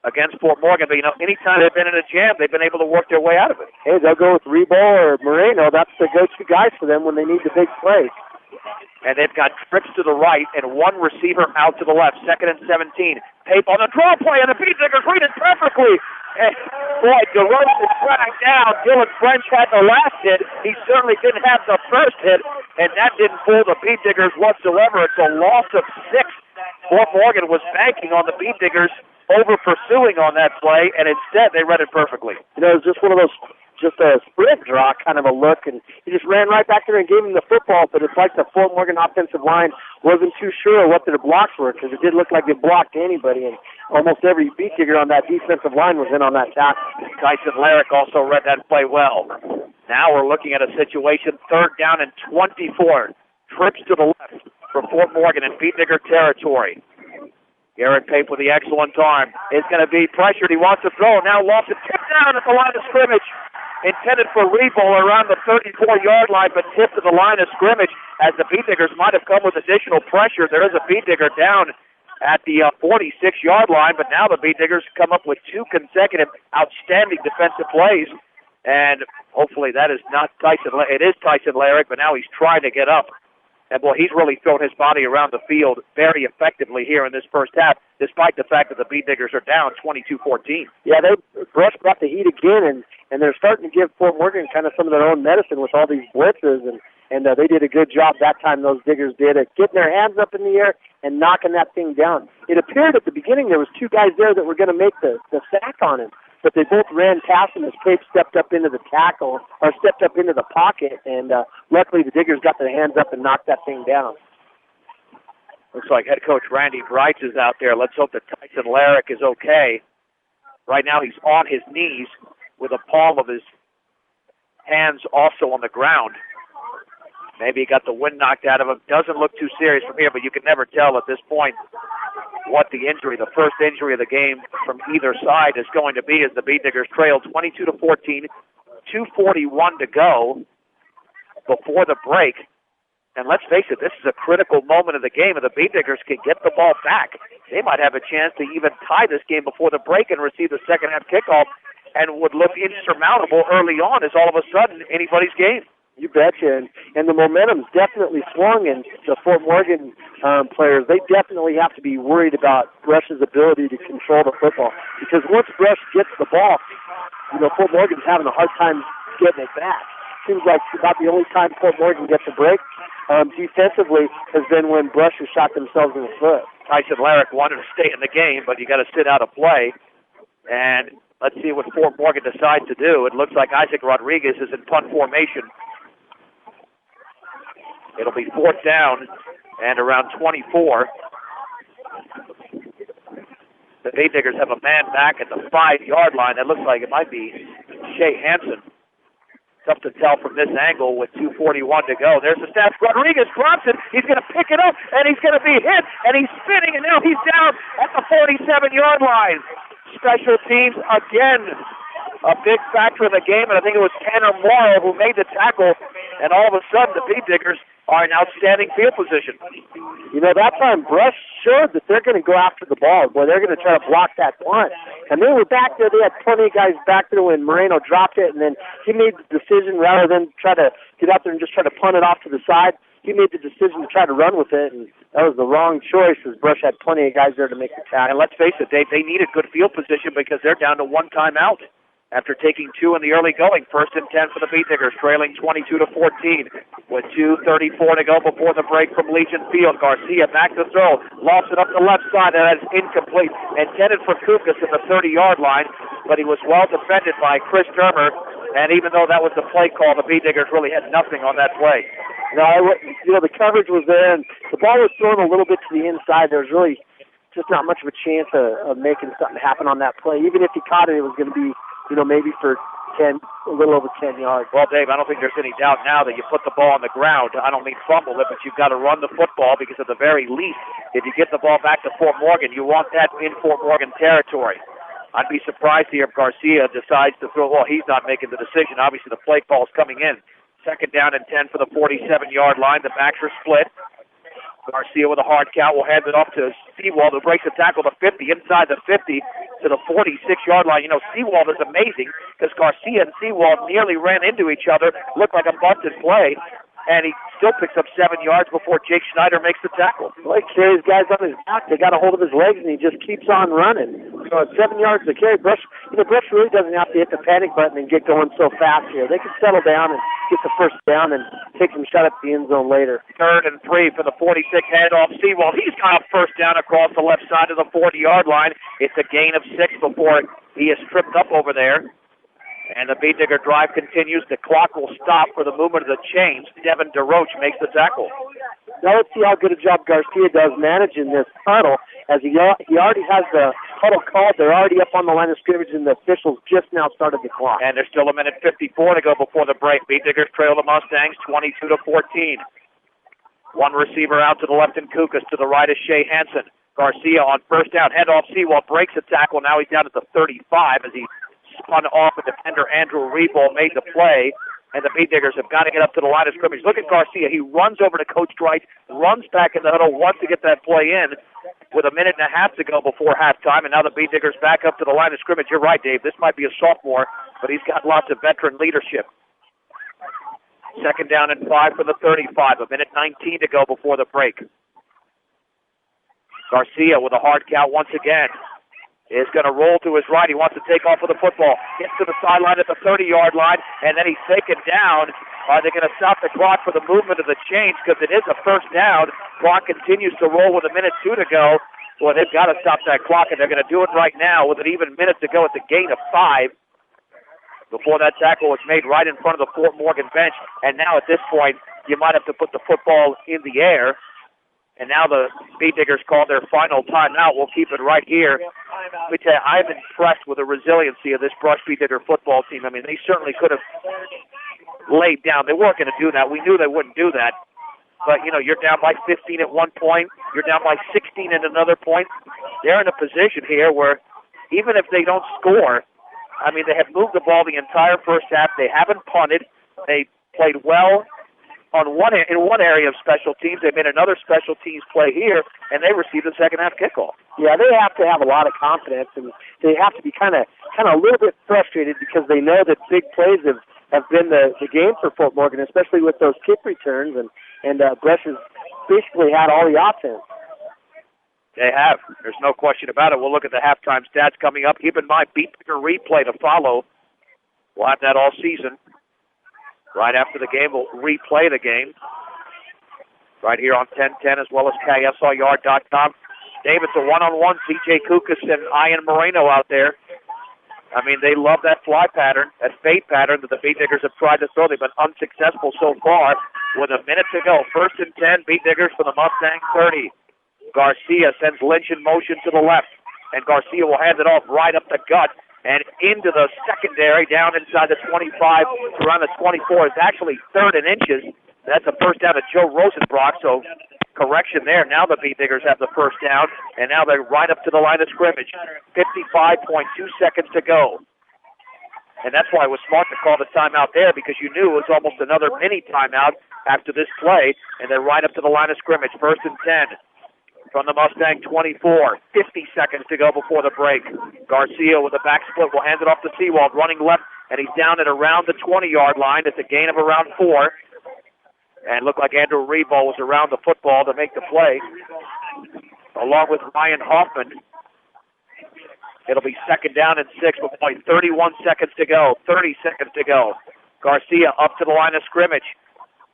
against Fort Morgan. But, anytime they've been in a jam, they've been able to work their way out of it. Hey, they'll go with Rebo or Moreno. That's the go-to guys for them when they need the big play. And they've got trips to the right and one receiver out to the left. 2nd and 17. Pape on the draw play, and the Beat Diggers read it perfectly. And boy, DeRose is dragged down. Dylan French had the last hit. He certainly didn't have the first hit, and that didn't fool the Beat Diggers whatsoever. It's a loss of 6. Fort Morgan was banking on the Beat Diggers over pursuing on that play, and instead they read it perfectly. It was just one of those, just a sprint draw kind of a look, and he just ran right back there and gave him the football, but it's like the Fort Morgan offensive line wasn't too sure what their blocks were, because it did look like they blocked anybody, and almost every Beat Digger on that defensive line was in on that tackle. Tyson Larrick also read that play well. Now we're looking at a situation, 3rd down and 24. Trips to the left for Fort Morgan in Beat Digger territory. Garrett Pape with the excellent arm is going to be pressured. He wants to throw. Now lost it. Tipped down at the line of scrimmage. Intended for Rebo around the 34-yard line, but tipped to the line of scrimmage as the Beat Diggers might have come with additional pressure. There is a Beat Digger down at the 46-yard line, but now the Beat Diggers come up with 2 consecutive outstanding defensive plays. And hopefully that is not Tyson. It is Tyson Larrick, but now he's trying to get up. And, boy, he's really thrown his body around the field very effectively here in this first half, despite the fact that the Beat Diggers are down 22-14. Yeah, Brush brought the heat again, and they're starting to give Fort Morgan kind of some of their own medicine with all these blitzes, and they did a good job that time, those Diggers did, at getting their hands up in the air and knocking that thing down. It appeared at the beginning there was 2 guys there that were going to make the sack on him, but they both ran past him as Pape stepped up into the tackle, or stepped up into the pocket, and luckily the Diggers got their hands up and knocked that thing down. Looks like head coach Randy Brights is out there. Let's hope that Tyson Larrick is okay. Right now he's on his knees with the palm of his hands also on the ground. Maybe he got the wind knocked out of him. Doesn't look too serious from here, but you can never tell at this point what the injury, the first injury of the game from either side is going to be, as the Beat Diggers trail 22-14, 2:41 to go before the break. And let's face it, this is a critical moment of the game, and the Beat Diggers can get the ball back. They might have a chance to even tie this game before the break and receive the second half kickoff, and would look insurmountable early on as all of a sudden anybody's game. You betcha, and the momentum's definitely swung, and the Fort Morgan players, they definitely have to be worried about Brush's ability to control the football, because once Brush gets the ball, Fort Morgan's having a hard time getting it back. Seems like about the only time Fort Morgan gets a break defensively has been when Brush has shot themselves in the foot. Tyson Larrick wanted to stay in the game, but you got to sit out a play, and let's see what Fort Morgan decides to do. It looks like Isaac Rodriguez is in punt formation. It'll be 4th down and around 24. The Beat Diggers have a man back at the 5-yard line. That looks like it might be Shea Hansen. Tough to tell from this angle with 2:41 to go. There's the snap. Rodriguez drops it. He's going to pick it up, and he's going to be hit, and he's spinning, and now he's down at the 47-yard line. Special teams again. A big factor in the game, and I think it was Tanner Morrow who made the tackle, and all of a sudden the Beat Diggers are in outstanding field position. That time Brush showed that they're going to go after the ball. Boy, they're going to try to block that punt. And they were back there. They had plenty of guys back there when Moreno dropped it, and then he made the decision rather than try to get out there and just try to punt it off to the side. He made the decision to try to run with it, and that was the wrong choice, as Brush had plenty of guys there to make the tackle. And let's face it, they needed good field position because they're down to 1 timeout after taking 2 in the early going. 1st and 10 for the Beat Diggers, trailing 22-14 with 2:34 to go before the break from Legion Field. Garcia back to throw, lost it up the left side, and that's incomplete. Intended for Kukas at the 30-yard line, but he was well defended by Chris Dermer, and even though that was the play call, the Beat Diggers really had nothing on that play. No, the coverage was there, and the ball was thrown a little bit to the inside. There was really just not much of a chance of making something happen on that play. Even if he caught it, it was going to be maybe for a little over 10 yards. Well, Dave, I don't think there's any doubt now that you put the ball on the ground. I don't mean fumble it, but you've got to run the football because at the very least, if you get the ball back to Fort Morgan, you want that in Fort Morgan territory. I'd be surprised here if Garcia decides to throw. Well, he's not making the decision. Obviously, the play call's coming in. 2nd down and 10 for the 47-yard line. The backs are split. Garcia with a hard count will hand it off to Seawald, who breaks the tackle to 50, inside the 50 to the 46-yard line. You know, Seawald is amazing because Garcia and Seawald nearly ran into each other, looked like a busted play, and he still picks up 7 yards before Jake Schneider makes the tackle. Well, he carries guys on his back. They got a hold of his legs, and he just keeps on running. So at 7 yards to carry, Brush really doesn't have to hit the panic button and get going so fast here. They can settle down and get the first down and take some shot at the end zone later. 3rd and 3 for the 46, handoff Seawald. He's got a first down across the left side of the 40-yard line. It's a gain of 6 before he is tripped up over there. And the Beet Digger drive continues. The clock will stop for the movement of the chains. Devin DeRoche makes the tackle. Now let's see how good a job Garcia does managing this huddle, as he already has the huddle called. They're already up on the line of scrimmage, and the officials just now started the clock. And there's still 1:54 to go before the break. Beet Diggers trail the Mustangs 22-14. One receiver out to the left in Kukas. To the right is Shea Hansen. Garcia on first down. Head off Seawald. Breaks the tackle. Now he's down at the 35 as he spun off, and defender Andrew Rebo made the play, and the Beet Diggers have got to get up to the line of scrimmage. Look at Garcia. He runs over to Coach Dwight, runs back in the huddle, wants to get that play in with 1.5 minutes to go before halftime, and now the Beet Diggers back up to the line of scrimmage. You're right, Dave. This might be a sophomore, but he's got lots of veteran leadership. 2nd down and 5 for the 35. 1:19 to go before the break. Garcia with a hard count once again is going to roll to his right. He wants to take off with the football. Gets to the sideline at the 30-yard line, and then he's taken down. Are they going to stop the clock for the movement of the chains? Because it is a first down. Clock continues to roll with 1:02 to go. Well, they've got to stop that clock, and they're going to do it right now with an even minute to go at the gain of 5 before that tackle was made right in front of the Fort Morgan bench. And now at this point, you might have to put the football in the air. And now the Beet Diggers call their final timeout. We'll keep it right here. Let me tell you, I'm impressed with the resiliency of this Brush Beet Digger football team. I mean, they certainly could have laid down. They weren't going to do that. We knew they wouldn't do that. But, you know, you're down by 15 at one point. You're down by 16 at another point. They're in a position here where even if they don't score, I mean, they have moved the ball the entire first half. They haven't punted. They played well in one area of special teams. They made another special teams play here, and they received a second-half kickoff. Yeah, they have to have a lot of confidence, and they have to be kind of a little bit frustrated because they know that big plays have been the game for Fort Morgan, especially with those kick returns, and Brush has basically had all the offense. They have. There's no question about it. We'll look at the halftime stats coming up. Keep in mind, Beet Digger replay to follow. We'll have that all season. Right after the game, we'll replay the game right here on 1010 as well as KSLYard.com. Dave, it's a one-on-one. C.J. Kukas and Ian Moreno out there. I mean, they love that fly pattern, that fade pattern that the Beet Diggers have tried to throw. They've been unsuccessful so far. With 1 minute to go, 1st and 10, Beet Diggers for the Mustang 30. Garcia sends Lynch in motion to the left, and Garcia will hand it off right up the gut and into the secondary, down inside the 25, around the 24. It's actually 3rd and inches. That's a first down to Joe Rosenbrock, so correction there. Now the Beet Diggers have the first down, and now they're right up to the line of scrimmage. 55.2 seconds to go. And that's why it was smart to call the timeout there, because you knew it was almost another mini timeout after this play, and they're right up to the line of scrimmage. 1st and 10. From the Mustang 24, 50 seconds to go before the break. Garcia with a back split will hand it off to Seawald, running left, and he's down at around the 20-yard line. It's a gain of around 4. And looked like Andrew Rebo was around the football to make the play, along with Ryan Hoffman. It'll be 2nd down and 6 with 31 seconds to go, 30 seconds to go. Garcia up to the line of scrimmage.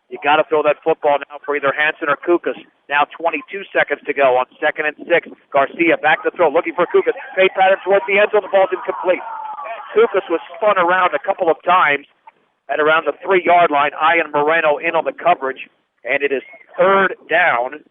You got to throw that football now for either Hansen or Kukas. Now 22 seconds to go on 2nd and 6. Garcia back to throw, looking for Kukas. Fade pattern towards the end zone. The ball's incomplete. Kukas was spun around a couple of times at around the 3-yard line. Ian Moreno in on the coverage, and it is 3rd down